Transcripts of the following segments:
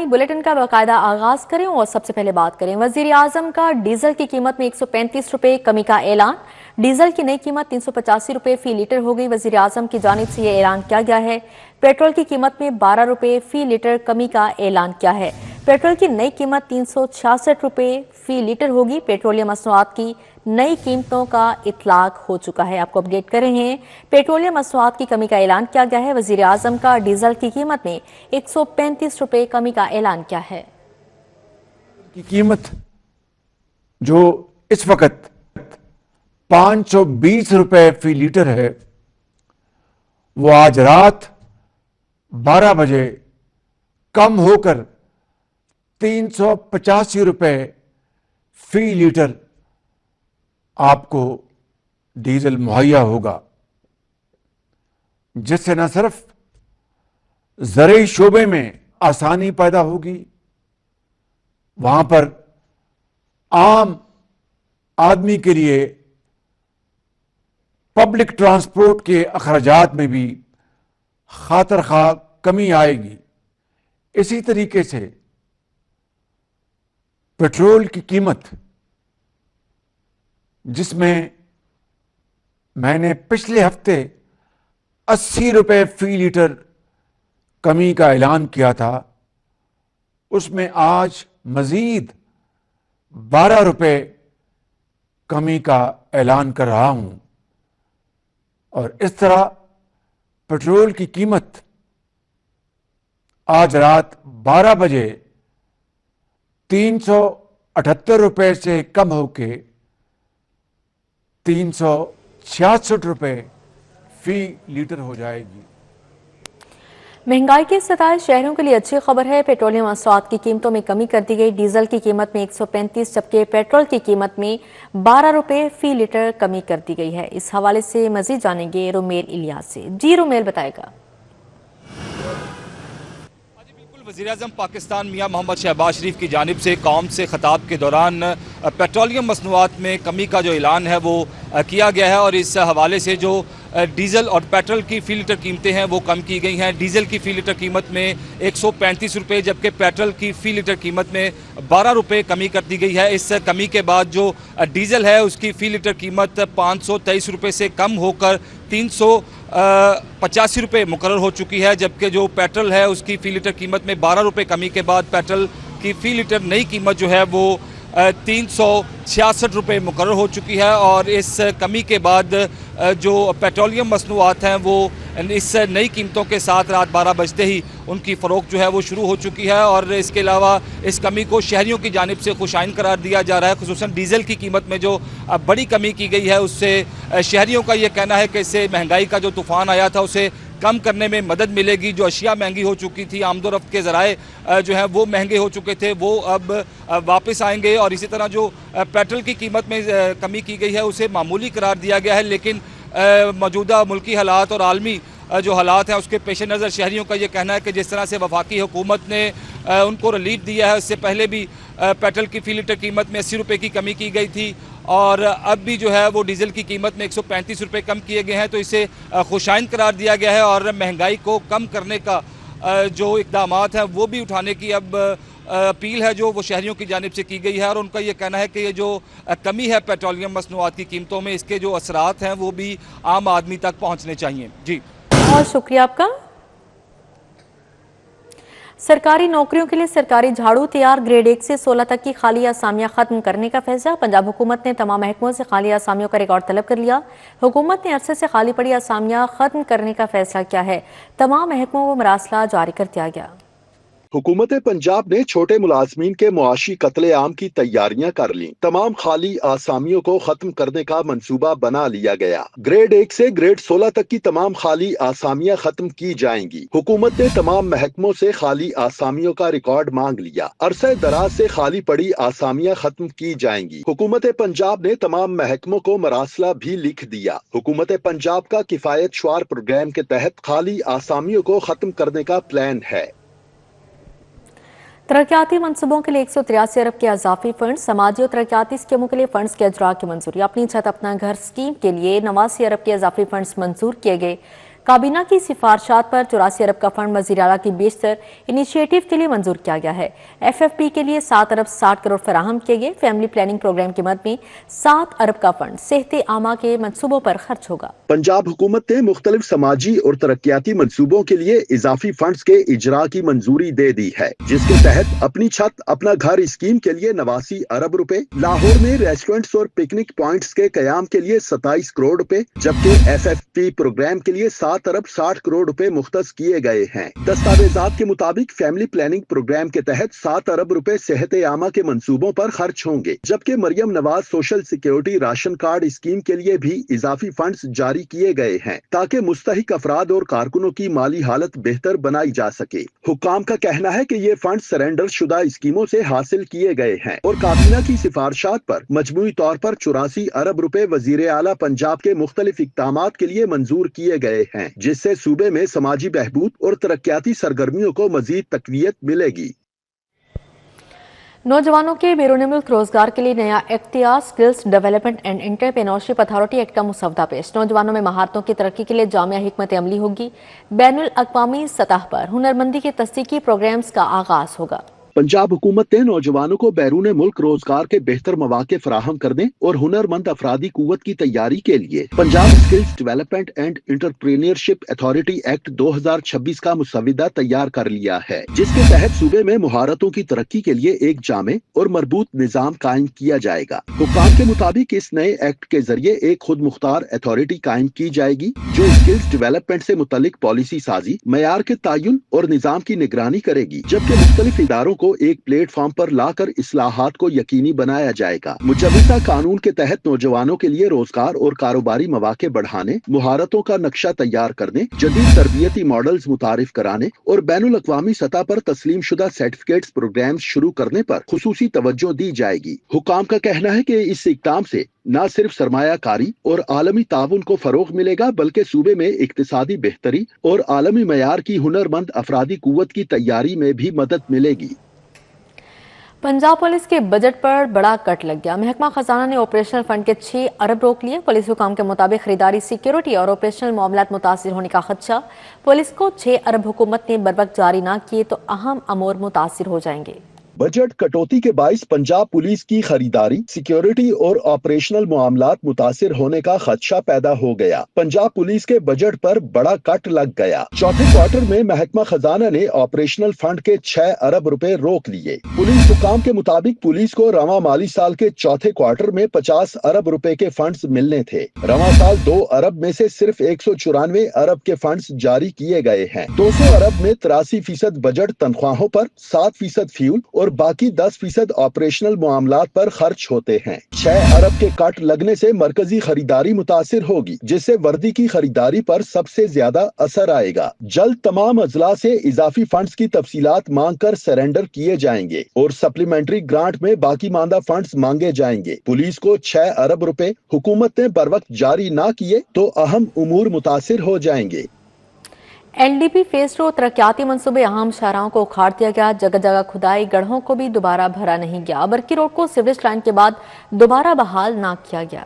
Bulletin का बाकायदा आगाज करें और सबसे पहले बात करें वजीर आजम का डीजल की कीमत में 135 रुपए कमी का ऐलान। डीजल की नई कीमत 385 रुपए फी लीटर हो गई। वजीर आजम की जानिब से यह ऐलान किया गया है। पेट्रोल की कीमत में 12 रुपए फी लीटर कमी का ऐलान किया है। पेट्रोल की नई कीमत 366 रुपए फी लीटर होगी। पेट्रोलियम मसनूआत की नई कीमतों का इतलाक हो चुका है। आपको अपडेट कर रहे हैं। पेट्रोलियम मसनूआत की कमी का ऐलान किया गया है। वजीर आजम का डीजल की कीमत में 135 रुपए कमी का ऐलान किया है। की कीमत जो इस वक्त 520 रुपए फी लीटर है, वो आज रात 12 बजे कम होकर 385 रुपए फी लीटर आपको डीजल मुहैया होगा, जिससे न सिर्फ ज़राई शोबे में आसानी पैदा होगी, वहां पर आम आदमी के लिए पब्लिक ट्रांसपोर्ट के अखराजात में भी खातर खा कमी आएगी। इसी तरीके से पेट्रोल की कीमत, जिसमें मैंने पिछले हफ्ते 80 रुपए फी लीटर कमी का ऐलान किया था, उसमें आज मजीद 12 रुपए कमी का ऐलान कर रहा हूं। और इस तरह पेट्रोल की कीमत आज रात 12 बजे 378 रुपए से कम होके 366 रुपए फी लीटर हो जाएगी। महंगाई की सतह शहरों के लिए अच्छी खबर है। पेट्रोलियम मसनूआत की कीमतों में कमी कर दी गई। डीजल की कीमत में 135 जबकि पेट्रोल की कीमत में 12 रुपए फी लीटर कमी कर दी गई है। इस हवाले से मजीद जानेंगे रुमेल इलियास से। जी रुमेल बताएगा। वज़ीर-ए-आज़म पाकिस्तान मियां मोहम्मद शहबाज शरीफ की जानिब से कौम से खिताब के दौरान पेट्रोलियम मसनूआत में कमी का जो ऐलान है वो किया गया है और इस हवाले से जो डीजल और पेट्रोल की फी लीटर कीमतें हैं वो कम की गई हैं। डीजल की फी लीटर कीमत में 135 रुपये जबकि पेट्रोल की फी लीटर कीमत में 12 रुपये कमी कर दी गई है। इस कमी के बाद जो डीजल है उसकी फी लीटर कीमत 523 रुपये से कम होकर 385 रुपये मुकर्रर हो चुकी है, जबकि जो पेट्रोल है उसकी फी लीटर कीमत में 12 रुपये कमी के बाद पेट्रोल की फी लीटर नई कीमत जो है वो 366 रुपये मुकर्रर हो चुकी है। और इस कमी के बाद जो पेट्रोलियम मसनूआत हैं वो इस नई कीमतों के साथ रात 12 बजते ही उनकी फ़रोख्त जो है वो शुरू हो चुकी है। और इसके अलावा इस कमी को शहरियों की जानिब से खुशाइन करार दिया जा रहा है। खुसूसन डीजल की कीमत में जो बड़ी कमी की गई है उससे शहरियों का ये कहना है कि इससे महंगाई का जो तूफ़ान आया था उसे कम करने में मदद मिलेगी। जो अशिया महंगी हो चुकी थी, आमदोरफ्त के ज़राए जो हैं वो महंगे हो चुके थे, वो अब वापस आएंगे। और इसी तरह जो पेट्रोल की कीमत में कमी की गई है उसे मामूली करार दिया गया है, लेकिन मौजूदा मुल्की हालात और आलमी जो हालात हैं उसके पेश नज़र शहरियों का ये कहना है कि जिस तरह से वफाकी हुकूमत ने उनको रिलीफ दिया है, उससे पहले भी पेट्रोल की फी लीटर कीमत में 80 रुपये की कमी की गई थी और अब भी जो है वो डीजल की कीमत में 135 रुपये कम किए गए हैं। तो इसे खुशाइन करार दिया गया है और महंगाई को कम करने का जो इक़दामात हैं वो भी उठाने की अब अपील है जो वो शहरियों की जानिब से की गई है। और उनका ये कहना है कि ये जो कमी है पेट्रोलियम मसनूआत की कीमतों में, इसके जो असरात हैं वो भी आम आदमी तक पहुँचने चाहिए। जी बहुत शुक्रिया आपका। सरकारी नौकरियों के लिए सरकारी झाड़ू तैयार। ग्रेड 1 से 16 तक की खाली असामियां खत्म करने का फैसला। पंजाब हुकूमत ने तमाम महकमों से खाली असामियों का रिकॉर्ड तलब कर लिया। हुकूमत ने अरसे से खाली पड़ी असामियां खत्म करने का फैसला किया है। तमाम महकमों को मरासला जारी कर दिया गया। हुकूमत पंजाब ने छोटे मुलाजमीन के मुआशी कत्ले-आम की तैयारियां कर ली। तमाम खाली आसामियों को खत्म करने का मंसूबा बना लिया गया। ग्रेड 1 से ग्रेड 16 तक की तमाम खाली आसामियां खत्म की जाएंगी। हुकूमत ने तमाम महकमों से खाली आसामियों का रिकॉर्ड मांग लिया। अरसे दराज से खाली पड़ी आसामियां खत्म की जाएंगी। हुकूमत पंजाब ने तमाम महकमों को मरासला भी लिख दिया। हुकूमत पंजाब का किफायत शुमार प्रोग्राम के तहत खाली आसामियों को खत्म करने का प्लान है। तरक्याती मनसूबों के लिए 183 अरब के अजाफी फंड। समाजी और तरक्याती स्कीमों के लिए फंड्स के अजरा की मंजूरी। अपनी छत अपना घर स्कीम के लिए 89 अरब के अजाफी फंड्स मंजूर किए गए। کابینہ کی سفارشات پر 84 ارب کا فنڈ وزیر اعلیٰ کی بیشتر انیشیٹو کے لیے منظور کیا گیا ہے۔ ایف ایف پی کے لیے 7 ارب 60 کروڑ فراہم کیے گئے۔ فیملی پلاننگ پروگرام کی مد میں 7 ارب کا فنڈ صحت عامہ کے منصوبوں پر خرچ ہوگا۔ پنجاب حکومت نے مختلف سماجی اور ترقیاتی منصوبوں کے لیے اضافی فنڈز کے اجرا کی منظوری دے دی ہے، جس کے تحت اپنی چھت اپنا گھر اسکیم کے لیے 89 ارب روپے، لاہور میں ریسٹورنٹس اور پکنک پوائنٹس کے قیام کے لیے 27 کروڑ روپے، جبکہ ایف ایف پی پروگرام کے لیے 7 ارب 60 کروڑ روپے مختص کیے گئے ہیں۔ دستاویزات کے مطابق فیملی پلاننگ پروگرام کے تحت 7 ارب روپے صحت عامہ کے منصوبوں پر خرچ ہوں گے، جبکہ Maryam Nawaz social security ration card scheme کے لیے بھی اضافی فنڈز جاری کیے گئے ہیں تاکہ مستحق افراد اور کارکنوں کی مالی حالت بہتر بنائی جا سکے۔ حکام کا کہنا ہے کہ یہ فنڈ سرنڈر شدہ اسکیموں سے حاصل کیے گئے ہیں اور کابینہ کی سفارشات پر مجموعی طور پر 84 ارب روپے وزیر اعلیٰ پنجاب کے مختلف اقدامات کے لیے منظور کیے گئے ہیں، جس سے صوبے میں سماجی بہبود اور ترقیاتی سرگرمیوں کو مزید تقویت ملے گی۔ نوجوانوں کے بیرون ملک روزگار کے لیے نیا اختیار skills development and entrepreneurship authority act کا مسودہ پیش۔ نوجوانوں میں مہارتوں کی ترقی کے لیے جامع حکمت عملی ہوگی۔ بین الاقوامی سطح پر ہنرمندی کے تصدیقی پروگرامز کا آغاز ہوگا۔ پنجاب حکومت نے نوجوانوں کو بیرون ملک روزگار کے بہتر مواقع فراہم کرنے اور ہنرمند افرادی قوت کی تیاری کے لیے Punjab skills development and entrepreneurship authority act 2026 کا مسودہ تیار کر لیا ہے، جس کے تحت صوبے میں مہارتوں کی ترقی کے لیے ایک جامع اور مربوط نظام قائم کیا جائے گا۔ حکام کے مطابق اس نئے ایکٹ کے ذریعے ایک خود مختار اتھارٹی قائم کی جائے گی جو سکلز ڈیولپمنٹ سے متعلق پالیسی سازی، معیار کے تعین اور نظام کی نگرانی کرے گی، جبکہ مختلف اداروں کو ایک پلیٹ فارم پر لا کر اصلاحات کو یقینی بنایا جائے گا۔ مجوزہ قانون کے تحت نوجوانوں کے لیے روزگار اور کاروباری مواقع بڑھانے، مہارتوں کا نقشہ تیار کرنے، جدید تربیتی ماڈلز متعارف کرانے اور بین الاقوامی سطح پر تسلیم شدہ سرٹیفکیٹس پروگرامز شروع کرنے پر خصوصی توجہ دی جائے گی۔ حکام کا کہنا ہے کہ اس اقدام سے نہ صرف سرمایہ کاری اور عالمی تعاون کو فروغ ملے گا بلکہ صوبے میں اقتصادی بہتری اور عالمی معیار کی ہنرمند افرادی قوت کی تیاری میں بھی مدد ملے گی۔ پنجاب پولیس کے بجٹ پر بڑا کٹ لگ گیا۔ محکمہ خزانہ نے آپریشنل فنڈ کے 6 ارب روک لیے۔ پولیس حکام کے مطابق خریداری، سیکیورٹی اور آپریشنل معاملات متاثر ہونے کا خدشہ۔ پولیس کو 6 ارب حکومت نے بروقت جاری نہ کیے تو اہم امور متاثر ہو جائیں گے۔ بجٹ کٹوتی کے باعث پنجاب پولیس کی خریداری، سیکیورٹی اور آپریشنل معاملات متاثر ہونے کا خدشہ پیدا ہو گیا۔ پنجاب پولیس کے بجٹ پر بڑا کٹ لگ گیا۔ چوتھے کوارٹر میں محکمہ خزانہ نے آپریشنل فنڈ کے 6 ارب روپے روک لیے۔ پولیس حکام کے مطابق پولیس کو رواں مالی سال کے چوتھے کوارٹر میں 50 ارب روپے کے فنڈز ملنے تھے۔ رواں سال 2 ارب میں سے صرف 194 ارب کے فنڈز جاری کیے گئے ہیں۔ 200 ارب میں 83% بجٹ تنخواہوں پر، 7% فیول اور باقی 10% آپریشنل معاملات پر خرچ ہوتے ہیں۔ 6 ارب کے کٹ لگنے سے مرکزی خریداری متاثر ہوگی، جس سے وردی کی خریداری پر سب سے زیادہ اثر آئے گا۔ جلد تمام اضلاع سے اضافی فنڈز کی تفصیلات مانگ کر سرنڈر کیے جائیں گے اور سپلیمنٹری گرانٹ میں باقی ماندہ فنڈز مانگے جائیں گے۔ پولیس کو 6 ارب روپے حکومت نے بروقت جاری نہ کیے تو اہم امور متاثر ہو جائیں گے۔ ایل ڈی پی فیز 2 ترقیاتی منصوبے اہم شاہراہوں کو اکھاڑ دیا گیا۔ جگہ جگہ کھدائی، گڑھوں کو بھی دوبارہ بھرا نہیں گیا۔ برکی روڈ کو سیوریج لائن کے بعد دوبارہ بحال نہ کیا گیا۔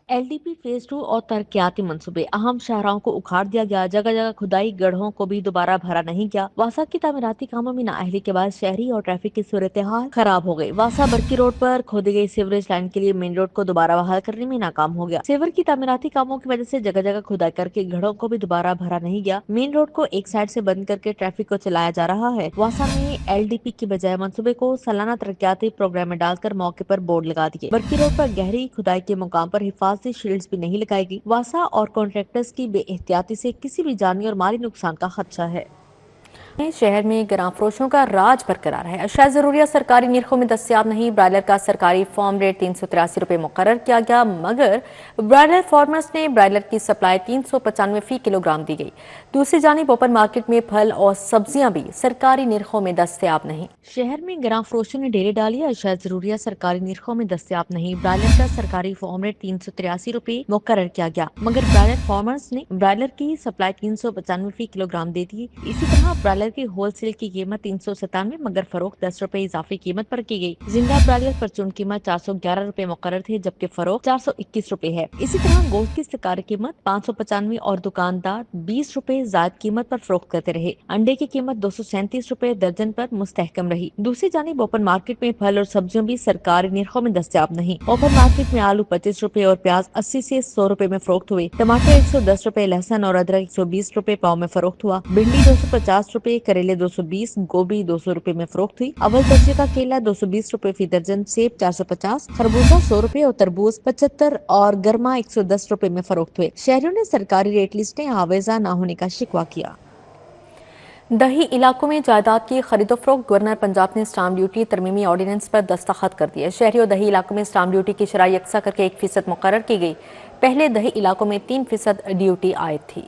ایل ڈی پی فیز 2 اور ترقیاتی منصوبے اہم شاہراہوں کو اکھاڑ دیا گیا۔ جگہ جگہ کھدائی، گڑھوں کو بھی دوبارہ بھرا نہیں گیا۔ واسا کی تعمیراتی کاموں میں نااہلی کے بعد شہری اور ٹریفک کی صورتحال خراب ہو گئی۔ واسا برکی روڈ پر کھودی گئی سیوریج لائن کے لیے مین روڈ کو دوبارہ بحال کرنے میں ناکام ہو گیا۔ سیور کی تعمیراتی کاموں کی وجہ سے جگہ جگہ کھدائی کر کے گڑھوں کو بھی دوبارہ بھرا نہیں گیا۔ مین روڈ کو ایک سائڈ سے بند کر کے ٹریفک کو چلایا جا رہا ہے۔ واسا میں ایل ڈی پی کی بجائے منصوبے کو سالانہ ترقیاتی پروگرام میں ڈال کر موقع پر بورڈ لگا دیے۔ برکی روڈ پر گہری کھدائی کے مقام پر حفاظتی شیلڈز بھی نہیں لگائے گی۔ واسا اور کانٹریکٹرز کی بے احتیاطی سے کسی بھی جانی اور مالی نقصان کا خدشہ ہے۔ شہر میں گراں فروشوں کا راج برقرار ہے۔ اشیاء ضروریہ سرکاری نرخوں میں دستیاب نہیں۔ برائلر کا سرکاری فارم ریٹ 383 روپے مقرر کیا گیا، مگر برائلر فارمرز نے برائلر کی سپلائی 395 فی کلو گرام دی گئی۔ دوسری جانب اوپن مارکیٹ میں پھل اور سبزیاں بھی سرکاری نرخوں میں دستیاب نہیں۔ شہر میں گراں فروشوں نے ڈیرے ڈالی، اشیاء ضروریات سرکاری نرخوں میں دستیاب نہیں۔ برائلر کا سرکاری فارم ریٹ 383 روپے مقرر کیا گیا، مگر برائلر فارمرز نے برائلر کی سپلائی 395 فی کلو گرام دے دی۔ اسی طرح برائلر کی ہول سیل کی قیمت 397 مگر فروخت 10 روپے اضافی قیمت پر کی گئی۔ زندہ برائلر پرچون قیمت 411 روپے مقرر تھے، جبکہ فروخت 421 روپے ہے۔ اسی طرح گوشت کی سرکاری قیمت 595 اور دکاندار 20 روپے زائد قیمت پر فروخت کرتے رہے۔ انڈے کی قیمت 237 روپے درجن پر مستحکم رہی۔ دوسری جانب اوپن مارکیٹ میں پھل اور سبزیاں بھی سرکاری نرخوں میں دستیاب نہیں۔ اوپن مارکیٹ میں آلو 25 روپے اور پیاز 80 سے 100 روپے میں فروخت ہوئے۔ ٹماٹر 110 روپے، لہسن اور ادرک 120 روپے پاؤ میں فروخت ہوا۔ بھنڈی 250 روپے، کریلے 220، گوبھی 200 روپے میں فروخت ہوئی۔ اول درجے کا کیلا 220 روپے فی درجن، سیب 450، خربوزہ 100 روپے اور تربوز 75 اور گرما 110 روپے میں فروخت ہوئے۔ شہریوں نے سرکاری ریٹ لسٹیں آویزاں نہ ہونے کا شکوہ کیا۔ دیہی علاقوں میں جائیداد کی خرید و فروخت، گورنر پنجاب نے اسٹامپ ڈیوٹی ترمیمی آرڈیننس پر دستخط کر دیے۔ شہری اور دیہی علاقوں میں اسٹامپ ڈیوٹی کی شرح یکساں کر کے 1% مقرر کی گئی۔ پہلے دیہی علاقوں میں 3% ڈیوٹی عائد تھی۔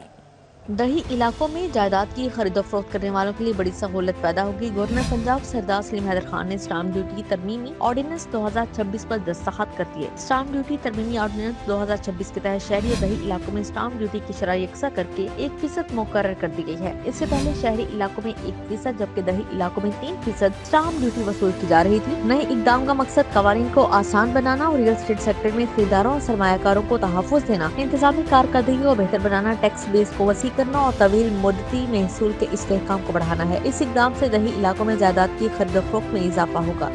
دیہی علاقوں میں جائیداد کی خرید و فروخت کرنے والوں کے لیے بڑی سہولت پیدا ہوگی۔ گورنر پنجاب سردار سلیم حیدر خان نے اسٹامپ ڈیوٹی ترمیمی آرڈیننس 2026 پر دستخط کر دیے۔ اسٹامپ ڈیوٹی ترمیمی آرڈیننس 2026 کے تحت شہری اور دیہی علاقوں میں اسٹامپ ڈیوٹی کی شرح یکساں کر کے 1% مقرر کر دی گئی ہے۔ اس سے پہلے شہری علاقوں میں 1% جبکہ دیہی علاقوں میں 3% اسٹامپ ڈیوٹی وصول کی جا رہی تھی۔ نئے اقدام کا مقصد قوانین کو آسان بنانا اور ریئل اسٹیٹ سیکٹر میں خریداروں اور سرمایہ کاروں کو تحفظ دینا، انتظامی کارکردگی کو بہتر بنانا، ٹیکس بیس کو وسیع کرنا اور طویل مدتی محصول کے استحکام کو بڑھانا ہے۔ اس اقدام سے دیہی علاقوں میں جائیداد کی خرید و فروخت میں اضافہ ہوگا۔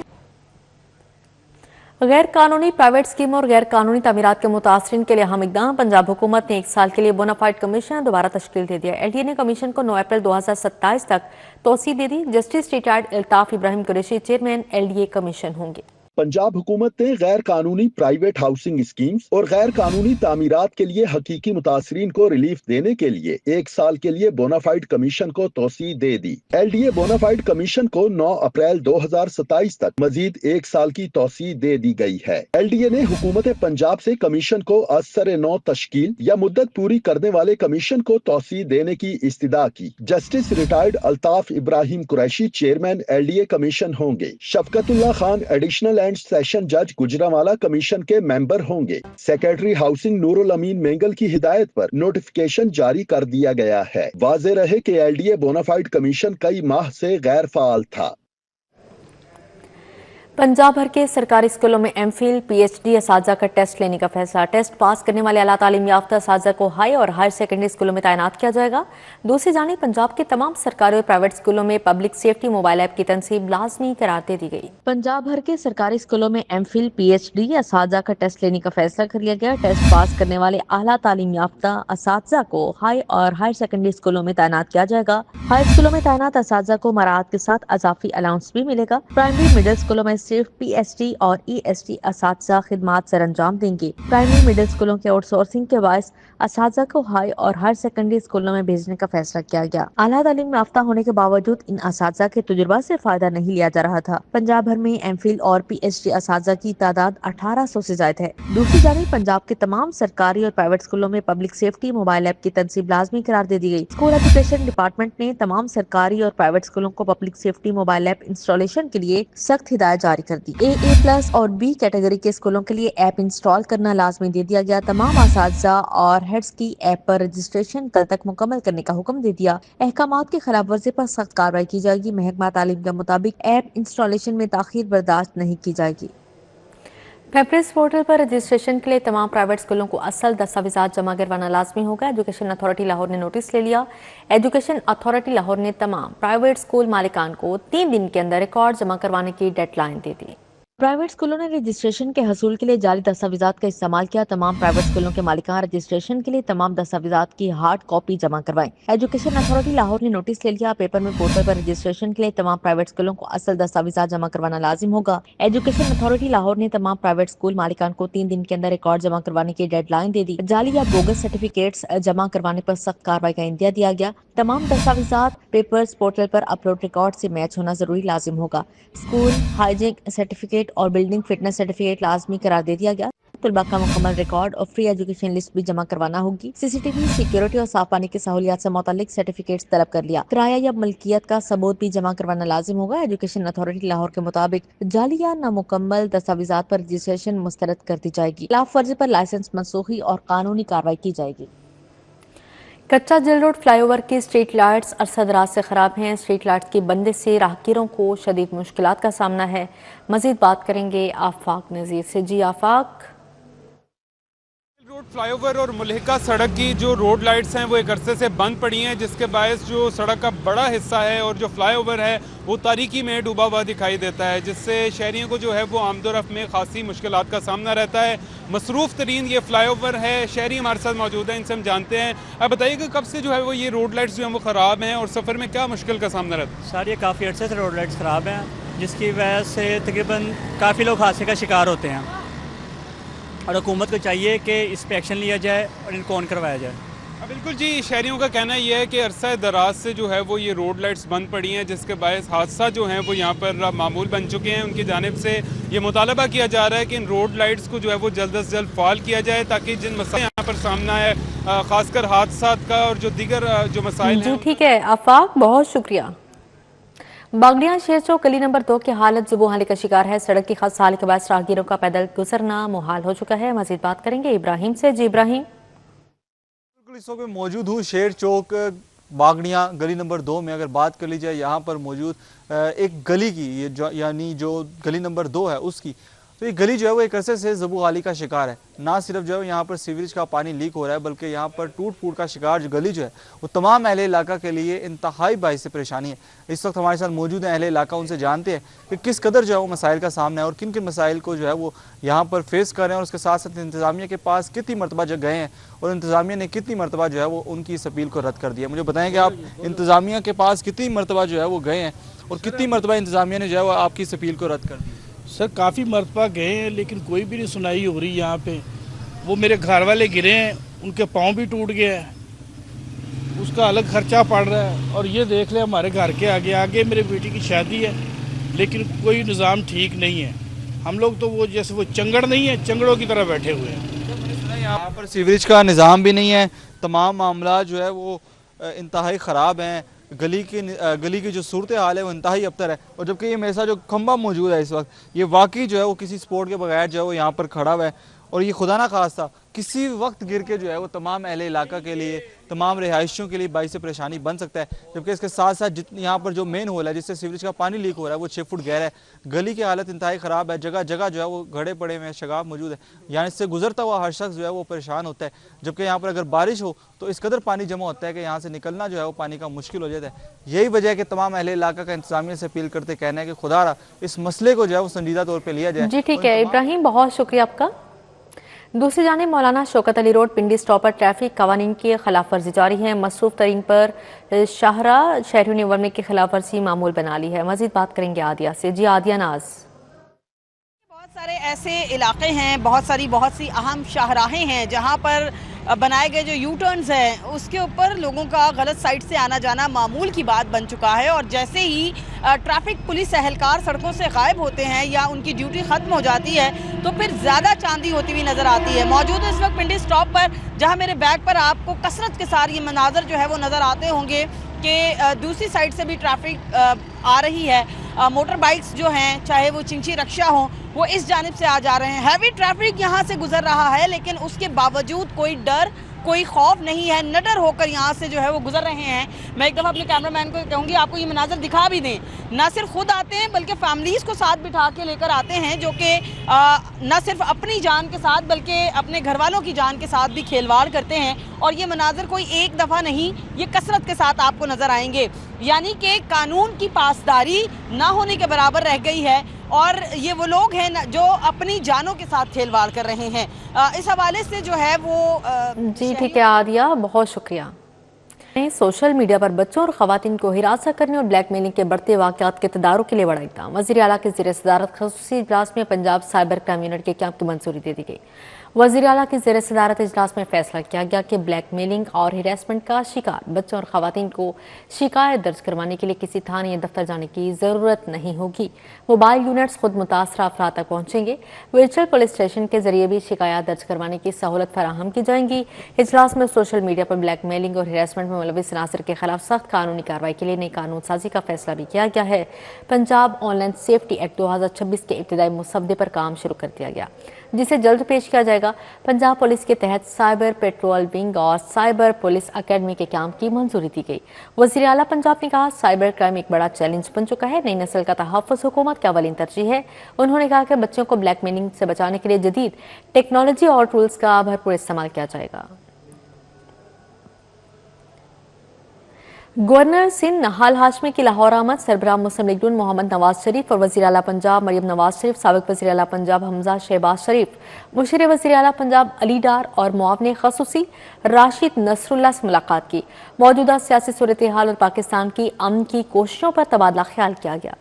غیر قانونی پرائیویٹ اسکیموں اور غیر قانونی تعمیرات کے متاثرین کے لیے اہم اقدام، پنجاب حکومت نے 1 سال کے لیے بونافائیڈ کمیشن دوبارہ تشکیل دے دیا۔ ایل ڈی اے نے کمیشن کو 9 اپریل 2027 تک توسیع دے دی۔ Justice retired Altaf Ibrahim Qureshi chairman L D A commission ہوں گے۔ پنجاب حکومت نے غیر قانونی پرائیویٹ ہاؤسنگ اسکیمز اور غیر قانونی تعمیرات کے لیے حقیقی متاثرین کو ریلیف دینے کے لیے 1 سال کے لیے بونافائیڈ کمیشن کو توسیع دے دی۔ L D A bona fide commission کو 9 اپریل 2027 تک مزید 1 سال کی توسیع دے دی گئی ہے۔ ایل ڈی اے نے حکومت پنجاب سے کمیشن کو از سر نو تشکیل یا مدت پوری کرنے والے کمیشن کو توسیع دینے کی استدعا کی۔ Justice retired Altaf Ibrahim Qureshi chairman L D A commission ہوں گے۔ شفقت اللہ خان ایڈیشنل سیشن جج گجرانوالہ کمیشن کے ممبر ہوں گے۔ سیکریٹری ہاؤسنگ نور الامین مینگل کی ہدایت پر نوٹیفکیشن جاری کر دیا گیا ہے۔ واضح رہے کہ L D A bona fide commission کئی ماہ سے غیر فعال تھا۔ پنجاب بھر کے سرکاری اسکولوں میں M Phil P H D اساتذہ کا ٹیسٹ لینے کا فیصلہ۔ ٹیسٹ پاس کرنے والے اعلیٰ تعلیم یافتہ اساتذہ کو ہائی اور ہائر سیکنڈری اسکولوں میں تعینات کیا جائے گا۔ دوسری جانب پنجاب کے تمام سرکاری اور پرائیویٹ اسکولوں میں پبلک سیفٹی موبائل ایپ کی تنصیب لازمی قرار دے دی گئی۔ پنجاب بھر کے سرکاری اسکولوں میں M Phil P H D اساتذہ کا ٹیسٹ لینے کا فیصلہ کر لیا گیا۔ ٹیسٹ پاس کرنے والے اعلیٰ تعلیم یافتہ اساتذہ کو ہائی اور ہائر سیکنڈری اسکولوں میں تعینات کیا جائے گا۔ ہائی اسکولوں میں تعینات اساتذہ کو مراعات کے ساتھ اضافی الاؤنس بھی ملے گا۔ پرائمری مڈل اسکولوں میں صرف پی ایچ ڈی اور ای ایس ٹی اساتذہ خدمات سر انجام دیں گے۔ پرائمری مڈل اسکولوں کے آؤٹ سورسنگ کے باعث اساتذہ کو ہائی اور ہائر سیکنڈری اسکولوں میں بھیجنے کا فیصلہ کیا گیا۔ اعلیٰ تعلیم یافتہ ہونے کے باوجود ان اساتذہ کے تجربہ سے فائدہ نہیں لیا جا رہا تھا۔ پنجاب بھر میں ایم فل اور پی ایچ ڈی اساتذہ کی تعداد 1800 سے زائد ہے۔ دوسری جانب پنجاب کے تمام سرکاری اور پرائیویٹ اسکولوں میں پبلک سیفٹی موبائل ایپ کی تنصیب لازمی قرار دے دی گئی۔ اسکول ایجوکیشن ڈپارٹمنٹ نے تمام سرکاری اور پرائیویٹ اسکولوں کو public safety mobile app installation کے لیے سخت ہدایت جاری کر دی۔ اے پلس اور بی کیٹیگری کے اسکولوں کے لیے ایپ انسٹال کرنا لازمی دے دیا گیا۔ تمام اساتذہ اور ہیڈز کی ایپ پر رجسٹریشن کل تک مکمل کرنے کا حکم دے دیا۔ احکامات کی خلاف ورزی پر سخت کارروائی کی جائے گی۔ محکمہ تعلیم کے مطابق ایپ انسٹالیشن میں تاخیر برداشت نہیں کی جائے گی۔ پیپرس پورٹل پر رجسٹریشن کے لیے تمام پرائیویٹ اسکولوں کو اصل دستاویزات جمع کروانا لازمی ہوگا۔ ایجوکیشن اتھارٹی لاہور نے نوٹس لے لیا۔ ایجوکیشن اتھارٹی لاہور نے تمام پرائیویٹ اسکول مالکان کو 3 دن کے اندر ریکارڈ جمع کروانے کی ڈیڈ لائن دے دی۔ پرائیویٹ اسکولوں نے رجسٹریشن کے حصول کے لیے جعلی دستاویزات کا استعمال کیا۔ تمام پرائیویٹ اسکولوں کے مالکان رجسٹریشن کے لیے تمام دستاویزات کی ہارڈ کاپی جمع کروائیں۔ ایجوکیشن اتھارٹی لاہور نے نوٹس لے لیا۔ پیپر میں پورٹل پر رجسٹریشن کے لیے تمام پرائیویٹ اسکولوں کو اصل دستاویزات جمع کروانا لازم ہوگا۔ ایجوکیشن اتھارٹی لاہور نے تمام پرائیویٹ اسکول مالکان کو 3 دن کے اندر ریکارڈ جمع کروانے کی ڈیڈ لائن دے دی۔ جعلی یا بوگس سرٹیفکیٹس جمع کروانے پر سخت کارروائی کا اندیا دیا گیا۔ تمام دستاویزات پیپرز پورٹل پر اپلوڈ ریکارڈ سے میچ ہونا ضروری لازم ہوگا۔ اسکول ہائیجین سرٹیفکیٹ اور بلڈنگ فٹنس سرٹیفکیٹ لازمی قرار دے دیا گیا۔ طلबा का मुकम्मल रिकॉर्ड और फ्री एजुकेशन लिस्ट भी जमा करवाना होगी। सीसीटीवी, सिक्योरिटी और साफ पानी की सहूलियात से मुतालिक सर्टिफिकेट्स तलब कर लिया। किराया या मलकियत का सबूत भी जमा करवाना लाजिम होगा। एजुकेशन अथॉरिटी लाहौर के मुताबिक जाली या नामुकम्मल दस्तावेजात पर रजिस्ट्रेशन मुस्तरद कर दी जाएगी। खिलाफ वर्जी पर लाइसेंस मनसूखी और कानूनी कार्रवाई की जाएगी। कच्चा जेल रोड फ्लाईओवर की स्ट्रीट लाइट्स अरसा दराज से खराब हैं। स्ट्रीट लाइट्स की बंदी से राहगीरों को शदीद मुश्किलात का सामना है। मजीद बात करेंगे आफाक नज़ीर से। जी आफाक। रोड फ्लाईओवर और मुल्हिका सड़क की जो रोड लाइट्स हैं वो एक अरसे से बंद पड़ी हैं, जिसके बायस जो सड़क का बड़ा हिस्सा है और जो फ्लाईओवर है वो तारीकी में डूबा हुआ दिखाई देता है, जिससे शहरियों को जो है वो आमदोरफ्त में खासी मुश्किलात का सामना रहता है। मसरूफ़ तरीन ये फ्लाईओवर है। शहरी हमारे साथ मौजूद हैं, इनसे हम जानते हैं। अब बताइए कि कब से जो है वो ये रोड लाइट्स जो हैं वो ख़राब हैं और सफ़र में क्या मुश्किल का सामना रहता है? सर ये काफ़ी अर्से से रोड लाइट्स ख़राब हैं, जिसकी वजह से तकरीबन काफ़ी लोग हादसे का शिकार होते हैं और हुकूमत को चाहिए कि इस पर एक्शन लिया जाए और इनको ऑन करवाया जाए। बिल्कुल जी, शहरियों का कहना यह है कि अरसा दराज से जो है वो ये रोड लाइट्स बंद पड़ी हैं, जिसके बायस हादसा जो हैं वो यहाँ पर मामूल बन चुके हैं। उनकी जानिब से ये मुतालबा किया जा रहा है कि इन रोड लाइट्स को जो है वो जल्द से जल्द फ़ाल किया जाए, ताकि जिन मसाइल यहाँ पर सामना है, ख़ासकर हादसात का और जो दीगर जो मसाइल हैं। ठीक है आफाक, बहुत शुक्रिया। बागड़ियां शेर चौक गली नंबर 2 की हालत जुबोहाली का शिकार है। सड़क की खस्ताहाली के बाद राहगीरों का पैदल गुजरना मुहाल हो चुका है। मजीद बात करेंगे इब्राहिम से। जी इब्राहिम। बिल्कुल इस वक्त मैं मौजूद हूँ शेर चौक बागड़ियाँ गली नंबर 2 में। अगर बात कर ली जाए यहाँ पर मौजूद एक गली की, ये यानी जो गली नंबर 2 है उसकी, तो ये गली जो है वो एक अरसे से ज़बूगाली का शिकार है। ना सिर्फ जो है यहाँ पर सीवरेज का पानी लीक हो रहा है, बल्कि यहाँ पर टूट फूट का शिकार जो गली जो है वो तमाम अहले इलाका के लिए इंतहाई बाइस परेशानी है। इस वक्त हमारे साथ मौजूद हैं अहले इलाका, उनसे जानते हैं कि किस कदर जो है वो मसाइल का सामना है और किन किन मसाइल को जो है वो यहाँ पर फेस कर रहे हैं, और उसके साथ साथ इंतज़ामिया के पास कितनी मरतबा जो गए हैं और इंतज़ामिया ने कितनी मरतबा जो है वो उनकी इस अपील को रद्द कर दिया। मुझे बताएं कि आप इंतज़ामिया के पास कितनी मरतबा जो है वो गए हैं और कितनी मरतबा इंतज़ामिया ने जो है वो आपकी इस अपील को रद्द कर दिया? सर काफ़ी मरतबा गए हैं, लेकिन कोई भी नहीं सुनाई हो रही यहाँ पे। वो मेरे घर वाले गिरे हैं, उनके पाँव भी टूट गए हैं, उसका अलग खर्चा पड़ रहा है। और ये देख ले हमारे घर के आगे मेरे बेटी की शादी है, लेकिन कोई निज़ाम ठीक नहीं है। हम लोग तो वो जैसे वो चंगड़ नहीं है, चंगड़ों की तरह बैठे हुए हैं। यहाँ पर सीवरेज का निज़ाम भी नहीं है, तमाम मामला जो है वो इंतहाई ख़राब हैं। गली की जो सूरत हाल है वो इंतहाई अबतर है। और जबकि ये मेरे साथ जो खंबा मौजूद है इस वक्त, ये वाकई जो है वो किसी सपोर्ट के बगैर जो है वो यहाँ पर खड़ा हुआ है, और ये खुदा ना खास्ता किसी वक्त गिर के जो है वो तमाम अहले इलाका के लिए, तमाम रिहायशियों के लिए बाइस परेशानी बन सकता है। जबकि इसके साथ साथ जितनी यहाँ पर जो मेन होल है जिससे सीवरेज का पानी लीक हो रहा है वो 6 फुट गहरा है। गली की हालत इंतहाई ख़राब है, जगह जगह जो है वो घड़े पड़े हुए हैं, शगाब मौजूद है, यहाँ इससे गुजरता हुआ हर शख्स जो है वो परेशान होता है। जबकि यहाँ पर अगर बारिश हो तो इस कदर पानी जमा होता है कि यहाँ से निकलना जो है वो पानी का मुश्किल हो जाता है। यही वजह है कि तमाम अहले इलाका का इंतजामिया से अपील करते कहना है कि खुदा इस मसले को जो है वो संजीदा तौर पर लिया जाए। जी ठीक है इब्राहिम, बहुत शुक्रिया आपका। दूसरी जानिब मौलाना शौकत अली रोड पिंडी स्टॉप पर ट्रैफिक कवानीन की खिलाफ वर्जी जारी है। मसरूफ तरीन पर शाहरा शहरियों ने वर्मे की खिलाफ वर्जी मामूल बना ली है। मजीद बात करेंगे आदिया से। जी आदिया नाज। बहुत सारे ऐसे इलाके हैं, बहुत सी अहम शाहराहें हैं जहां पर बनाए गए जो यू टर्न्स हैं उसके ऊपर लोगों का गलत साइड से आना जाना मामूल की बात बन चुका है। और जैसे ही ट्रैफिक पुलिस एहलकार सड़कों से गायब होते हैं या उनकी ड्यूटी ख़त्म हो जाती है तो फिर ज़्यादा चांदी होती हुई नज़र आती है। मौजूद है इस वक्त पिंडी स्टॉप पर, जहाँ मेरे बैग पर आपको कसरत के साथ ये मनाजर जो है वो नज़र आते होंगे कि दूसरी साइड से भी ट्रैफिक आ रही है। मोटर बाइक्स जो हैं, चाहे वो चिंची रक्षा हो, वो इस जानिब से आ जा रहे हैं। हैवी ट्रैफिक यहाँ से गुजर रहा है, लेकिन उसके बावजूद कोई डर, कोई खौफ नहीं है, निडर होकर यहाँ से जो है वो गुजर रहे हैं। मैं एक दफ़ा अपने कैमरामैन को कहूँगी आपको ये मनाजर दिखा भी दें। ना सिर्फ खुद आते हैं बल्कि फैमिलीज़ को साथ बिठा के लेकर आते हैं, जो कि न सिर्फ अपनी जान के साथ बल्कि अपने घर वालों की जान के साथ भी खेलवाड़ करते हैं। और ये मनाजर कोई एक दफ़ा नहीं, ये कसरत के साथ आपको नज़र आएंगे। यानी कि कानून की पासदारी ना होने के बराबर रह गई है और ये वो लोग हैं जो अपनी जानों के साथ खेलवाड़ कर रहे हैं। इस हवाले से जो है वो जी ठीक है आदिया, बहुत शुक्रिया। सोशल मीडिया पर बच्चों और खवातीन को हिरासत करने और ब्लैकमेलिंग के बढ़ते वाक़यात के तदारुक के लिए बड़ा इक़दाम। वज़ीर आला के ज़ेर सदारत ख़ुसूसी इजलास में पंजाब साइबर क्राइम यूनिट के कैंप की मंजूरी दे दी गई। वज़ीर आला की ज़ेर सदारत इजलास में फैसला किया गया कि ब्लैक मेलिंग और हिरासमेंट का शिकार बच्चों और ख़वातीन को शिकायत दर्ज करवाने के लिए किसी थाने या दफ्तर जाने की ज़रूरत नहीं होगी। मोबाइल यूनिट्स खुद मुतासरा अफराद तक पहुँचेंगे। वर्चुअल पुलिस स्टेशन के जरिए भी शिकायत दर्ज करवाने की सहूलत फराहम की जाएंगी। इजलास में सोशल मीडिया पर ब्लैक मेलिंग और हिरासमेंट में मुलविस अनासर के खिलाफ सख्त कानूनी कार्रवाई के लिए नई कानून साजी का फैसला भी किया गया है। पंजाब ऑनलाइन सेफ्टी एक्ट 2026 के इब्तिदाई मुसवदे पर काम शुरू कर दिया गया, जिसे जल्द पेश किया जाएगा। पंजाब पुलिस के तहत साइबर पेट्रोल विंग और साइबर पुलिस अकेडमी के काम की मंजूरी दी गई। वज़ीर आला पंजाब ने कहा, साइबर क्राइम एक बड़ा चैलेंज बन चुका है। नई नस्ल का तहफ़्फ़ुज़ हुकूमत की अवलीन तरजीह है। उन्होंने कहा कि बच्चों को ब्लैकमेलिंग से बचाने के लिए जदीद टेक्नोलॉजी और टूल्स का भरपूर इस्तेमाल किया जाएगा। गवर्नर सिंध नहाल हाशमी की लाहौर आमद सरबराह मुस्लिम लीग नून मोहम्मद नवाज शरीफ और वज़ीर आला पंजाब मरियम नवाज शरीफ, साबिक़ वज़ीर आला पंजाब हमजा शहबाज शरीफ, मुशीर वज़ीर आला पंजाब अली डार और मुआविन ख़ुसूसी राशिद नसरुल्लाह से मुलाकात की। मौजूदा सियासी सूरत हाल और पाकिस्तान की अमन की कोशिशों पर तबादला ख्याल किया गया।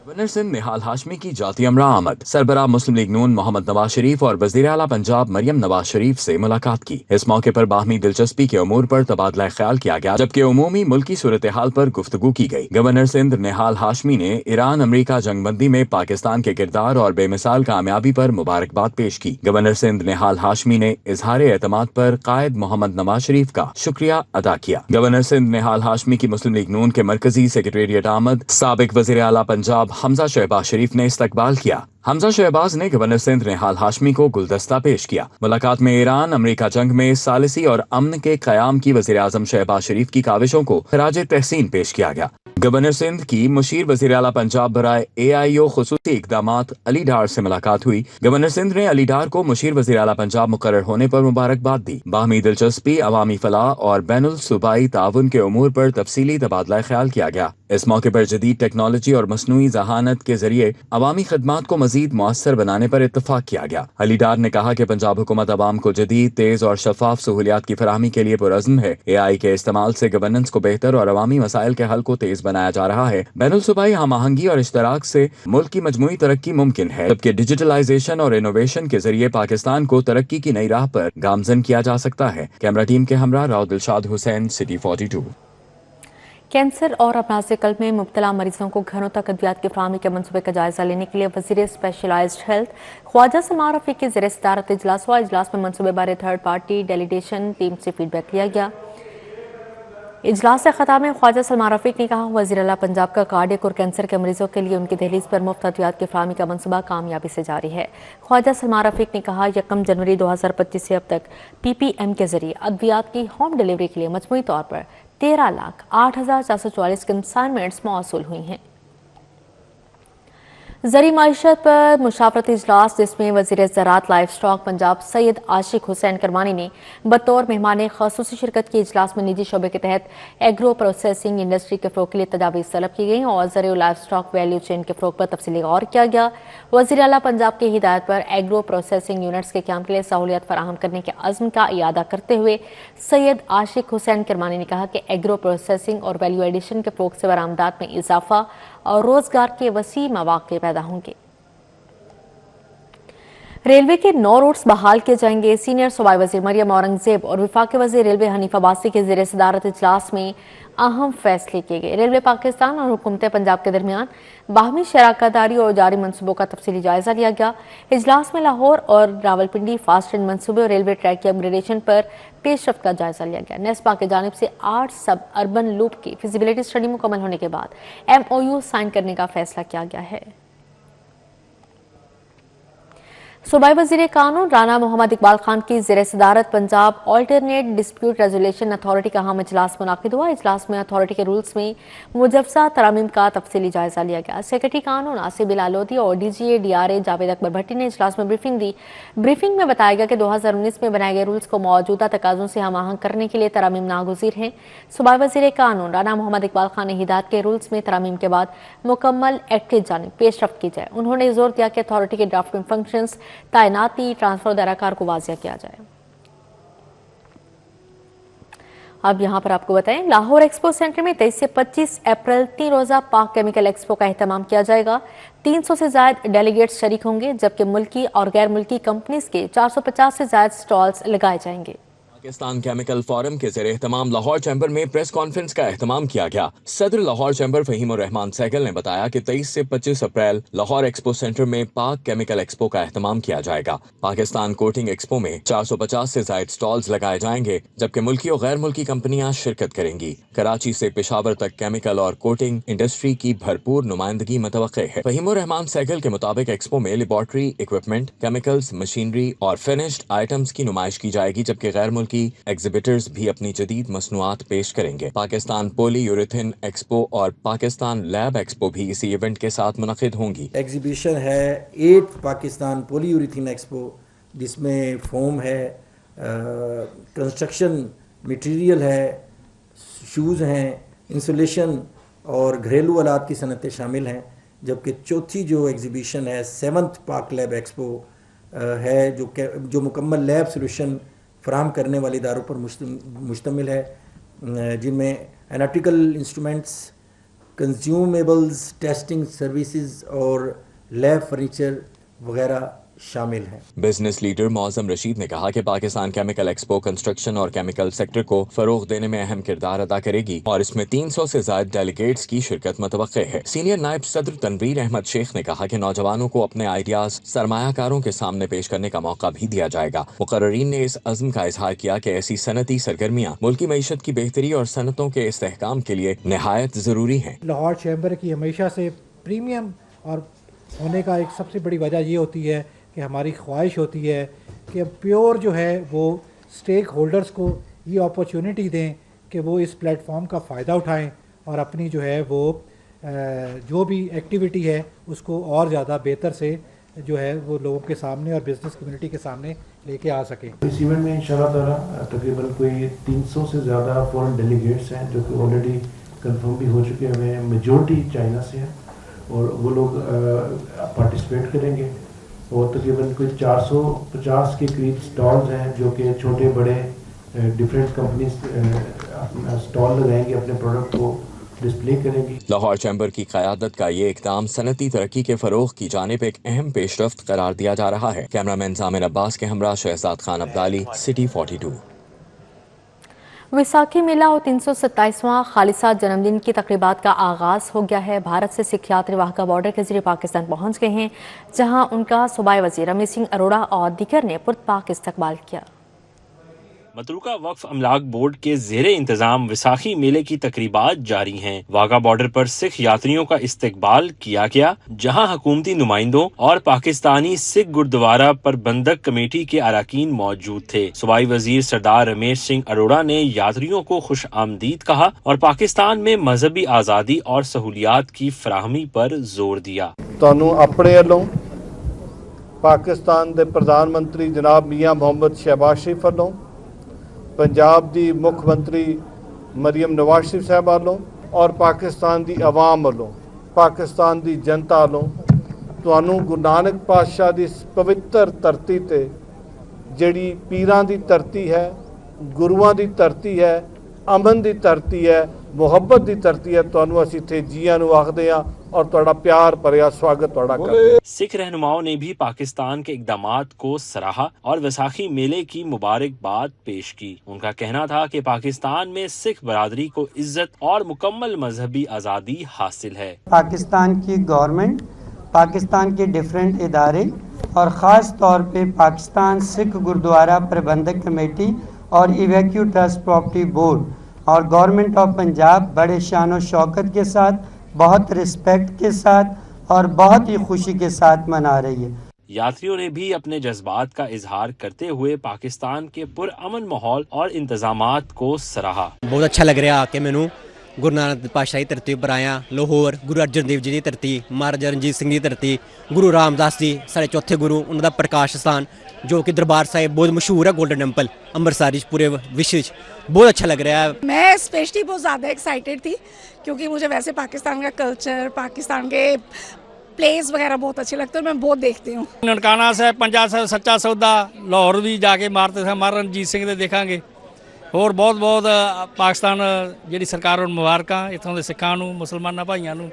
गवर्नर सिंध निहाल हाशमी की जाती अमरा आमद सरबराह मुस्लिम लीग नून मोहम्मद नवाज शरीफ और वज़ीर आला पंजाब मरियम नवाज शरीफ से मुलाकात की। इस मौके पर बाहमी दिलचस्पी के उमूर पर तबादला ख्याल किया गया, जबकि उमूमी मुल्की सूरत हाल पर गुफ्तगू की गई। गवर्नर सिंध निहाल हाशमी ने ईरान अमरीका जंगबंदी में पाकिस्तान के किरदार और बेमिसाल कामयाबी पर मुबारकबाद पेश की। गवर्नर सिंध निहाल हाशमी ने इजहार एतमाद पर कायद मोहम्मद नवाज शरीफ का शुक्रिया अदा किया। गवर्नर सिंध निहाल हाशमी की मुस्लिम लीग नून के मरकजी सेक्रेटेरिएट आमद साबिक़ वज़ीर आला पंजाब हमजा शहबाज शरीफ ने इस्तकबाल किया। हमजा शहबाज ने गवर्नर सिंध निहाल हाशमी को गुलदस्ता पेश किया। मुलाकात में ईरान अमरीका जंग में सालिसी और अमन के क़याम की वज़ीर आज़म शहबाज शरीफ की काविशों को खराज तहसीन पेश किया गया। गवर्नर सिंध की मुशीर वज़ीर आला पंजाब बराए AIO खुसूसी इक़दामात अली डार से मुलाकात हुई। गवर्नर सिंध ने अली डार को मुशीर वज़ीर आला पंजाब मुकर्रर होने पर मुबारकबाद दी। बाहमी दिलचस्पी, अवामी फलाह और बैनुल सूबाई ताउन के उमूर पर तफसीली तबादला ख्याल किया गया। इस मौके पर जदीद टेक्नोलॉजी और मसनूई ज़हानत के जरिए अवामी खदमात को मजीद मुअस्सर बनाने पर इत्तफाक किया गया। अली डार ने कहा कि पंजाब हुकूमत अवाम को जदीद, तेज और शफाफ सहूलियात की फराहमी के लिए पुरअज़्म है। AI के इस्तेमाल से गवर्नेंस को बेहतर और अवामी मसाइल के हल को तेज बनाया जा रहा है। बैनुल सूबाई हम आहंगी और इश्तराक से मुल्क की मजमूई तरक्की मुमकिन है, जबकि डिजिटलाइजेशन और इनोवेशन के जरिए पाकिस्तान को तरक्की की नई राह पर गामजन किया जा सकता है। कैमरा टीम के हमरा राव दिलशाद हुसैन, सिटी 42। कैंसर और अमराज़ क़ल्ब में मुब्तला मरीजों को घरों तक अद्वियात की फराहमी के मनसूबे का जायजा लेने के लिए वज़ीर स्पेशलाइज्ड हेल्थ ख्वाजा सलमान रफ़ीक की ज़ेर सदारत इजलास हुआ। इजलास में मनसूबे बारे थर्ड पार्टी डेलीगेशन टीम से फीडबैक लिया गया। इजलास से खिताब में ख्वाजा सलमान रफ़ीक ने कहा, वज़ीर आला पंजाब का कार्डियक और कैंसर के मरीजों के लिए उनकी दहलीज पर मुफ्त अद्वियात की फराहमी का मनसूबा कामयाबी से जारी है। ख्वाजा सलमान रफ़ीक ने कहा, 1 जनवरी 2025 से अब तक PPM के जरिए अद्वियात की होम डिलीवरी के लिए मजमूई तौर पर 13,08,444 कंसाइनमेंट्स मौसूल हुई हैं। ज़री माइशत पर मुशावरती इजलास, जिसमें वज़ीर ज़राअत लाइफ स्टॉक पंजाब सैयद आशिक हुसैन करमानी ने बतौर मेहमान ख़ुसूसी शिरकत की। इजलास में निजी शोबे के तहत एग्रो प्रोसेसिंग इंडस्ट्री के फ़रोग़ के लिए तजावीज़ तलब की गई और ज़री लाइफ स्टॉक वैल्यू चेन के फ़रोग़ पर तफसीली गौर किया गया। वज़ीर आला पंजाब की हिदायत पर एग्रो प्रोसेसिंग यूनिट्स के क़याम के लिए सहूलियत फराहम करने के अज़्म का इयादा करते हुए सैयद आशिक हुसैन करमानी ने कहा कि एग्रो प्रोसेसिंग और वैल्यू एडिशन के फ़रोग़ से बरामदात में इजाफा और रोजगार के वसी मौक़े पैदा होंगे। रेलवे के 9 रूट्स बहाल किए जाएंगे। सीनियर सूबाई वज़ीर मरियम औरंगजेब और वफाकी वज़ीर रेलवे हनीफ अब्बासी के ज़ेर सदारत इजलास में अहम फैसले किए गए। रेलवे पाकिस्तान और हुकूमत पंजाब के दरमियान बाहमी शराकतदारी और जारी मनसूबों का तफसीली जायजा लिया गया। इजलास में लाहौर और रावलपिंडी फास्ट ट्रेन मनसूबे और रेलवे ट्रैक की अपग्रेडेशन पर पेशरफ्त का जायजा लिया गया। नेस्पा की जानिब से 8 सब अर्बन लूप की फिजिबिलिटी स्टडी मुकम्मल होने के बाद MOU साइन करने का फैसला किया गया है। सूबाई वज़ीर कानून राना मोहम्मद इकबाल खान की ज़ेर सदारत Punjab alternate dispute resolution authority का अहम इजलास मुनाकिद हुआ। इजलास में अथॉरिटी के रूल्स में मुजवजा तरामीम का तफसीली जायजा लिया गया। सेक्रेटरी कानून आसिफ बिलालोदी और DGA DRA जावेद अकबर भट्टी ने इजलास में ब्रीफिंग दी। ब्रीफिंग में बताया गया कि 2019 में बनाए गए रूल्स को मौजूदा तकाज़ों से हम आहंग करने के लिए तरामीम नागुज़ीर हैं। सूबाई वज़ीर कानून राना मोहम्मद इकबाल खान ने हिदायत के रूल्स में तरामीम के बाद मुकम्मल एक्ट की जानिब पेशरफ्त की जाए। उन्होंने जोर दिया कि अथॉरिटी के ड्राफ्टिंग फंक्शंस, तैनाती, ट्रांसफर दराकार को वाज़िया किया जाए। اب یہاں پر آپ کو بتائیں، لاہور ایکسپو سینٹر میں 23 سے 25 اپریل 3 روزہ پاک کیمیکل ایکسپو کا اہتمام کیا جائے گا۔ 300 سے زائد ڈیلیگیٹس شریک ہوں گے، جبکہ ملکی اور غیر ملکی کمپنیز کے 450 سے زائد سٹالز لگائے جائیں گے۔ پاکستان کیمیکل فورم کے زیر اہتمام لاہور چیمبر میں پریس کانفرنس کا اہتمام کیا گیا۔ صدر لاہور چیمبر فہیم الرحمان سہگل نے بتایا کہ 23 سے 25 اپریل لاہور ایکسپو سینٹر میں پاک کیمیکل ایکسپو کا اہتمام کیا جائے گا۔ پاکستان کوٹنگ ایکسپو میں 450 سے زائد سٹالز لگائے جائیں گے، جبکہ ملکی اور غیر ملکی کمپنیاں شرکت کریں گی۔ کراچی سے پشاور تک کیمیکل اور کوٹنگ انڈسٹری کی بھرپور نمائندگی متوقع ہے۔ فہیم الرحمان سہگل کے مطابق ایکسپو میں لیبارٹری اکوپمنٹ، کیمیکلز، مشینری اور فنشڈ آئٹمز کی نمائش کی جائے گی، جبکہ غیر ملکی ایگزیبٹرز بھی اپنی جدید مصنوعات پیش کریں گے۔ پاکستان پولی یوریتھن ایکسپو اور پاکستان لیب ایکسپو بھی اسی ایونٹ کے ساتھ منعقد ہوں گی۔ ایگزیبیشن ہے 8 پاکستان پولی یوریتھن ایکسپو، جس میں فوم ہے، کنسٹرکشن مٹیریل ہے، شوز ہیں، انسولیشن اور گھریلو آلات کی صنعتیں شامل ہیں، جبکہ چوتھی جو ایگزیبیشن ہے 7th پاک لیب ایکسپو ہے، جو مکمل لیب سولوشن فراہم کرنے والے اداروں پر مشتمل ہے، جن میں انالیٹیکل انسٹرومنٹس، کنزیومیبلز، ٹیسٹنگ سروسز اور لیب فرنیچر وغیرہ شامل ہیں۔ بزنس لیڈر معظم رشید نے کہا کہ پاکستان کیمیکل ایکسپو کنسٹرکشن اور کیمیکل سیکٹر کو فروغ دینے میں اہم کردار ادا کرے گی اور اس میں 300 سے زائد ڈیلیگیٹس کی شرکت متوقع ہے۔ سینئر نائب صدر تنویر احمد شیخ نے کہا کہ نوجوانوں کو اپنے آئیڈیاز سرمایہ کاروں کے سامنے پیش کرنے کا موقع بھی دیا جائے گا۔ مقررین نے اس عزم کا اظہار کیا کہ ایسی صنعتی سرگرمیاں ملکی معیشت کی بہتری اور صنعتوں کے استحکام کے لیے نہایت ضروری ہیں۔ لاہور چیمبر کی ہمیشہ سے پریمیم اور ہونے کا ایک سب سے بڑی وجہ یہ ہوتی ہے کہ ہماری خواہش ہوتی ہے کہ پیور جو ہے وہ سٹیک ہولڈرز کو یہ اپرچونٹی دیں کہ وہ اس پلیٹ فارم کا فائدہ اٹھائیں اور اپنی جو ہے وہ جو بھی ایکٹیویٹی ہے اس کو اور زیادہ بہتر سے جو ہے وہ لوگوں کے سامنے اور بزنس کمیونٹی کے سامنے لے کے آ سکیں۔ اس ایونٹ میں انشاءاللہ تعالیٰ تقریباً کوئی 300 سے زیادہ فورن ڈیلیگیٹس ہیں جو کہ آلریڈی کنفرم بھی ہو چکے ہیں، میجورٹی چائنا سے ہیں اور وہ لوگ پارٹیسپیٹ کریں گے، اور تقریباً کوئی 450 کے قریب سٹالز ہیں جو کہ چھوٹے بڑے ڈفرینٹ کمپنیز سٹال لگائیں گے، اپنے پروڈکٹ کو ڈسپلے کریں گی۔ لاہور چیمبر کی قیادت کا یہ اقدام صنعتی ترقی کے فروغ کی جانب ایک اہم پیش رفت قرار دیا جا رہا ہے۔ کیمرہ مین ضامن عباس کے ہمراہ شہزاد خان عبدالی، سٹی 42۔ ویساکھی میلہ اور 327واں خالصہ جنم دن کی تقریبات کا آغاز ہو گیا ہے۔ بھارت سے سکھ یاتری واہگہ بارڈر کے ذریعے پاکستان پہنچ گئے ہیں، جہاں ان کا صوبائی وزیر امیت سنگھ اروڑہ اور دیگر نے پرتپاک استقبال کیا۔ متروکہ وقف املاک بورڈ کے زیر انتظام ویساکھی میلے کی تقریبات جاری ہیں۔ واہگہ بارڈر پر سکھ یاتریوں کا استقبال کیا گیا، جہاں حکومتی نمائندوں اور پاکستانی سکھ گردوارہ پربندھک کمیٹی کے اراکین موجود تھے۔ صوبائی وزیر سردار رمیش سنگھ اروڑہ نے یاتریوں کو خوش آمدید کہا اور پاکستان میں مذہبی آزادی اور سہولیات کی فراہمی پر زور دیا۔ تانوں اپنے والوں پاکستان دے پردھان منتری جناب میاں محمد شہباز شریف والوں، پنجاب دی مکھ منتری مریم نواز شریف صاحب والوں اور پاکستان دی عوام والوں، پاکستان دی جنتا والوں تانوں گرو نانک پادشاہ دی پوتر دھرتی تے جڑی پیراں دی دھرتی ہے، گروؤں دی دھرتی ہے، امن دی دھرتی ہے، محبت دی دھرتی ہے، تانوں اسی تے جیاں نو آکھدے ہاں اور تہاڈا پیار بھریا سواگت تہاڈا کرتے ہیں۔ سکھ رہنماؤں نے بھی پاکستان کے اقدامات کو سراہا اور ویساکھی میلے کی مبارکباد پیش کی۔ ان کا کہنا تھا کہ پاکستان میں سکھ برادری کو عزت اور مکمل مذہبی آزادی حاصل ہے۔ پاکستان کی گورنمنٹ، پاکستان کے ڈیفرنٹ ادارے اور خاص طور پہ پاکستان سکھ گردوارہ پربندھک کمیٹی اور ایویکیو ٹرسٹ پراپرٹی بورڈ اور گورنمنٹ آف پنجاب بڑے شان و شوکت کے ساتھ، بہت رسپیکٹ کے ساتھ اور بہت ہی خوشی کے ساتھ منا رہی ہے۔ یاتریوں نے بھی اپنے جذبات کا اظہار کرتے ہوئے پاکستان کے پرامن ماحول اور انتظامات کو سراہا۔ بہت اچھا لگ رہا کہ مینوں گرو نانک پادشاہی دھرتی پر آیا، لاہور گرو ارجن دیو جی کی دھرتی، مہاراجا رنجیت سنگھ کی دھرتی، گرو رامداس جی سارے چوتھے گرو، انہوں کا پرکاش استھان جو کہ دربار صاحب بہت مشہور ہے، گولڈن ٹیمپل امرتسر پورے وشو بہت اچھا لگ رہا ہے۔ میں اسپیشلی بہت زیادہ ایکسائٹیڈ تھی کیونکہ مجھے ویسے پاکستان کا کلچر، پاکستان کے پلیس وغیرہ بہت اچھے لگتے ہیں، میں بہت دیکھتی ہوں۔ ننکانہ صاحب، پنجاب صاحب، سچا سودا لاہور بھی جا کے مارتے تھے، مہاراجا رنجیت سنگھ دے دیکھاں گے، ਹੋਰ ਬਹੁਤ ਬਹੁਤ ਪਾਕਿਸਤਾਨ ਜਿਹੜੀ ਸਰਕਾਰ ਨੂੰ ਮੁਬਾਰਕਾਂ, ਇੱਥੋਂ ਦੇ ਸਿੱਖਾਂ ਨੂੰ, ਮੁਸਲਮਾਨਾਂ ਭਾਈਆਂ ਨੂੰ।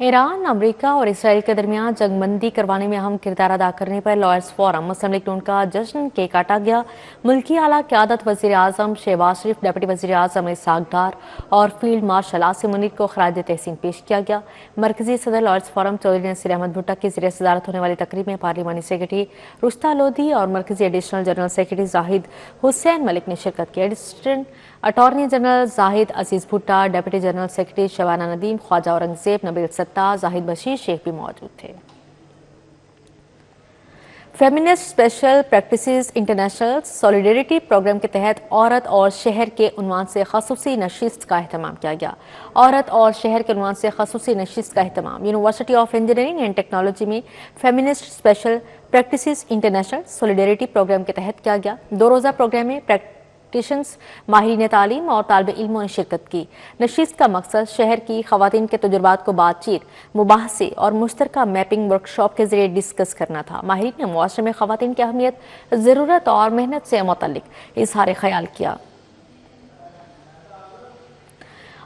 ईरान, अमेरिका और इसराइल के दरमियान जंगबंदी करवाने में अहम किरदार अदा करने पर लॉयर्स फोरम मुस्लिम लीग नून का जश्न केक काटा गया। मुल्की आला क़यादत वज़ीर आज़म शहबाज शरीफ, डिप्टी वज़ीर आज़म इसहाक डार और फील्ड मार्शल आसिम मुनीर को खराज तहसीन पेश किया गया। मरकजी सदर लॉयर्स फोरम चौधरी नसीर अहमद भुट्टा की ज़रिए सदारत होने वाली तकरीब में पार्लिमानी सेक्रेटरी रुश्ता लोधी और मरकजी additional general secretary Zahid Hussain Malik ने शिरकत की। Additional attorney general Zahid Aziz Bhutta, deputy general secretary Shabana Nadeem, Khawaja Aurangzeb, Nabeel Sattar, Zahid Bashir Sheikh भी मौजूद थे। Feminist special practices international solidarity programme के तहत औरत और शहर के उन्वान से खसूसी नशिस्त का अहतमाम किया गया। औरत और शहर के उन्वान से खसूसी नशिस्त का अहतमाम university of engineering and technology में feminist special practices international solidarity programme के तहत किया गया। 2 रोज़ा प्रोग्राम में प्रैक्टिशनर्स, माहिरीन तालीम और तालिब इल्मों ने शिरकत की। नशिस्त का मकसद शहर की खवातीन के तजुर्बात को बातचीत, मुबाहसे और मुश्तरका मैपिंग वर्कशॉप के जरिए डिस्कस करना था। माहिरीन ने मुआशरे में खवातीन की अहमियत, ज़रूरत और मेहनत से मुतल्लिक इजहार ख्याल किया।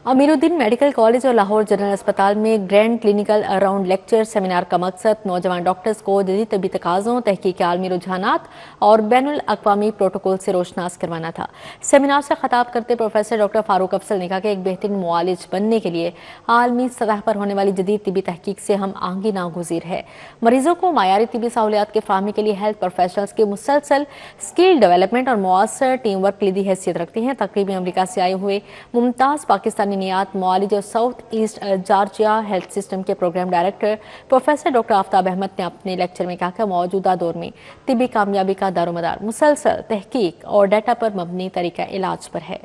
अमीरुद्दीन मेडिकल कॉलेज और लाहौर जनरल अस्पताल में grand clinical round lecture seminar का मकसद नौजवान डॉक्टर्स को जदीद तबी तकाज़ों, तहकीक आलमी रुझानात और बैनुल अक़वामी प्रोटोकॉल से रोशनास करवाना था। सेमिनार से खिताब करते प्रोफेसर डॉक्टर फारूक अफसल ने कहा कि एक बेहतरीन मुआलिज बनने के लिए आलमी सतह पर होने वाली जदीद तबी तहकीक से हम आंगी नागुज़ीर है। मरीजों को मायारी तबी सहूलियात के फराहमी के लिए हेल्थ प्रोफेशनल्स की मुसलसल स्किल डेवलपमेंट और मुआसर टीम वर्क कलीदी हैसियत रखती हैं। तकरीब में अमरीका से आए हुए मुमताज़ पाकिस्तानी नियात मुआलिज और south east Georgia health system के programme director professor doctor Aftab Ahmed ने अपने लेक्चर में कहा कि मौजूदा दौर में तिब्बी कामयाबी का दारोमदार मुसलसल तहकीक और डाटा पर मबनी तरीका इलाज पर है।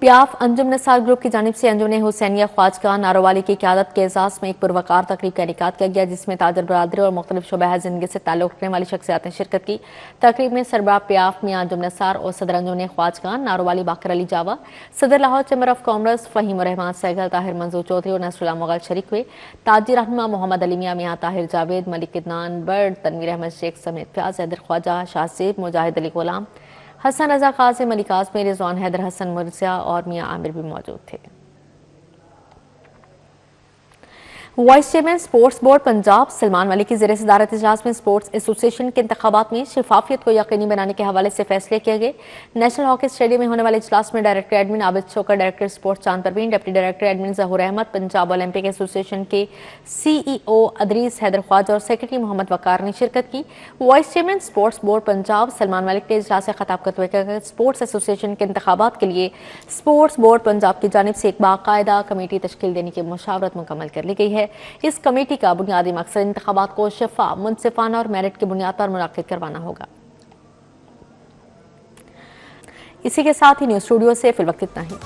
पियाफ अंजुम नसार ग्रुप की जानिब से अंजुमन हुसैनिया ख्वाजगान नारोवाली की क़यादत के एजाज़ में एक पुरवकार तकरीब का इनेकाद किया गया, जिसमें ताजर बरादरी और मुख्तलिफ शुबह ज़िंदगी से ताल्लुक़ रखने वाली शख्सियात ने शिरकत की। तकरीब में सरबराह पियाफ मियां अंजुम नसार और सदर अंजुमन ख्वाजगान नारोवाली बाकर अली जावा, सदर Lahore chamber of commerce Faheem Rehman Sehgal, Tahir Manzoor Chaudhry और नसरुल्लाह मुग़ल शरीक हुए। ताजी रहनुमा मोहम्मद अली मियां, मियां ताहिर जावेद, मलिक इदनान बर्ड, तनवीर अहमद शेख समेत फ्याज हैदर ख्वाजा, शाहजेब, मुजाहिद अली गुलाम, हसन रजा काज़िम, मलिक आज़मी, रिजवान हैदर, हसन मुर्सिया और मियां आमिर भी मौजूद थे। Vice chairman sports board Punjab Salman Wali की ज़रिए सदारत इजलास में स्पोर्ट्स एसोसिएशन के इंतखाबात में शफाफियत को यकीनी बनाने के हवाले से फैसले किए गए। नेशनल हॉकी स्टेडियम में होने वाले इजलास में director admin Abid shocker, director sports चांद परवीन, डिप्टी डायरेक्टर एडमिन ज़हूर अहमद, पंजाब ओलंपिक एसोसिएशन के CEO अदरीस हैदर ख्वाजा और सेक्रेटरी मोहम्मद वकार ने शिरकत की। Vice chairman sports board Punjab Salman Malik ने इजलास से खिताब करते हुए कहा कि स्पोर्ट्स एसोसिएशन के इंतखाबात के लिए स्पोर्ट्स बोर्ड पंजाब की जानिब से एक बाकायदा कमेटी तश्कील देने की मुशावरत मुकम्मल कर ली गई है। इस कमेटी का बुनियादी मकसद इंतखाबात को शफाफ, मुनसिफाना और मेरिट की बुनियाद पर मुनाकिद करवाना होगा। इसी के साथ ही न्यूज़ स्टूडियो से फिल वक्त इतना ही।